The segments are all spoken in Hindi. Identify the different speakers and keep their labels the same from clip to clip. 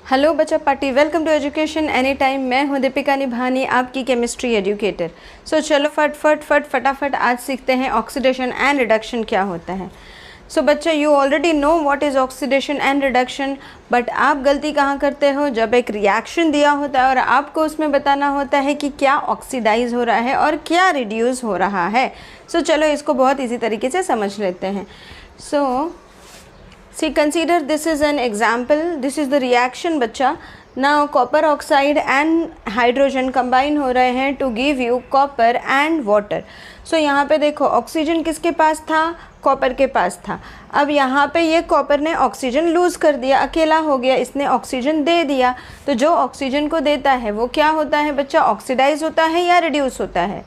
Speaker 1: हेलो बच्चा party, welcome to education any time. मैं हूँ दीपिका निभानी, आपकी केमिस्ट्री एजुकेटर। सो चलो फटाफट आज सीखते हैं ऑक्सीडेशन एंड रिडक्शन क्या होता है। सो बच्चा, you already know what is oxidation and reduction, but आप गलती कहाँ करते हो, जब एक रिएक्शन दिया होता है और आपको उसमें बताना होता है कि क्या ऑक्सीडाइज हो रहा है और क्या रिड्यूस हो रहा है। सो चलो इसको बहुत ईजी तरीके से समझ लेते हैं। See, consider this is an example. This is the reaction बच्चा। Now copper oxide and hydrogen combine हो रहे हैं to give you copper and water. So यहाँ पे देखो, ऑक्सीजन किसके पास था, कॉपर के पास था। अब यहाँ पे ये कॉपर ने ऑक्सीजन लूज़ कर दिया, अकेला हो गया, इसने ऑक्सीजन दे दिया। तो जो ऑक्सीजन को देता है वो क्या होता है बच्चा, ऑक्सीडाइज होता है या रिड्यूस होता है।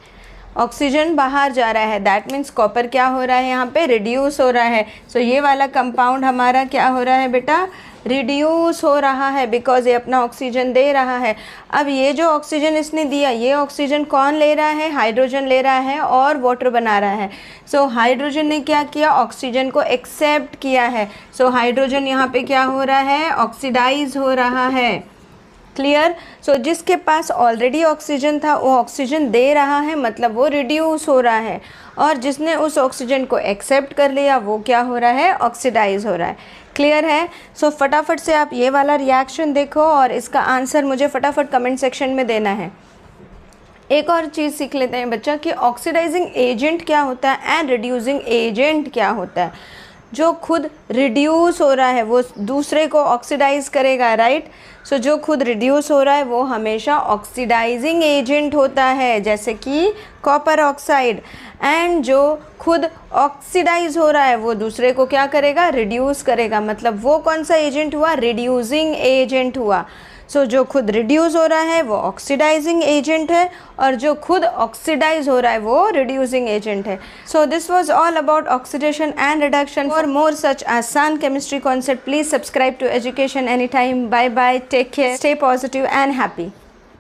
Speaker 1: ऑक्सीजन बाहर जा रहा है, दैट मीन्स कॉपर क्या हो रहा है, यहाँ पे रिड्यूस हो रहा है। सो ये वाला कंपाउंड हमारा क्या हो रहा है बेटा, रिड्यूस हो रहा है, बिकॉज ये अपना ऑक्सीजन दे रहा है। अब ये जो ऑक्सीजन इसने दिया, ये ऑक्सीजन कौन ले रहा है, हाइड्रोजन ले रहा है और वाटर बना रहा है। सो हाइड्रोजन ने क्या किया, ऑक्सीजन को एक्सेप्ट किया है। सो हाइड्रोजन यहाँ पे क्या हो रहा है, ऑक्सीडाइज हो रहा है। क्लियर। सो जिसके पास ऑलरेडी ऑक्सीजन था वो ऑक्सीजन दे रहा है, मतलब वो रिड्यूस हो रहा है, और जिसने उस ऑक्सीजन को एक्सेप्ट कर लिया वो क्या हो रहा है, ऑक्सीडाइज हो रहा है। क्लियर है। सो फटाफट से आप ये वाला रिएक्शन देखो और इसका आंसर मुझे फटाफट कमेंट सेक्शन में देना है। एक और चीज़ सीख लेते हैं बच्चा कि ऑक्सीडाइजिंग एजेंट क्या होता है एंड रिड्यूसिंग एजेंट क्या होता है। जो खुद रिड्यूस हो रहा है वो दूसरे को ऑक्सीडाइज करेगा, राइट। सो जो खुद रिड्यूस हो रहा है वो हमेशा ऑक्सीडाइजिंग एजेंट होता है, जैसे कि कॉपर ऑक्साइड। एंड जो खुद ऑक्सीडाइज हो रहा है वो दूसरे को क्या करेगा, रिड्यूस करेगा, मतलब वो कौन सा एजेंट हुआ, रिड्यूसिंग एजेंट हुआ। सो जो खुद रिड्यूस हो रहा है वो ऑक्सीडाइजिंग एजेंट है, और जो खुद ऑक्सीडाइज हो रहा है वो रिड्यूसिंग एजेंट है। So this was all about oxidation and reduction. For more such आसान chemistry concept, please subscribe to education any time. Bye bye, take care, stay positive and happy.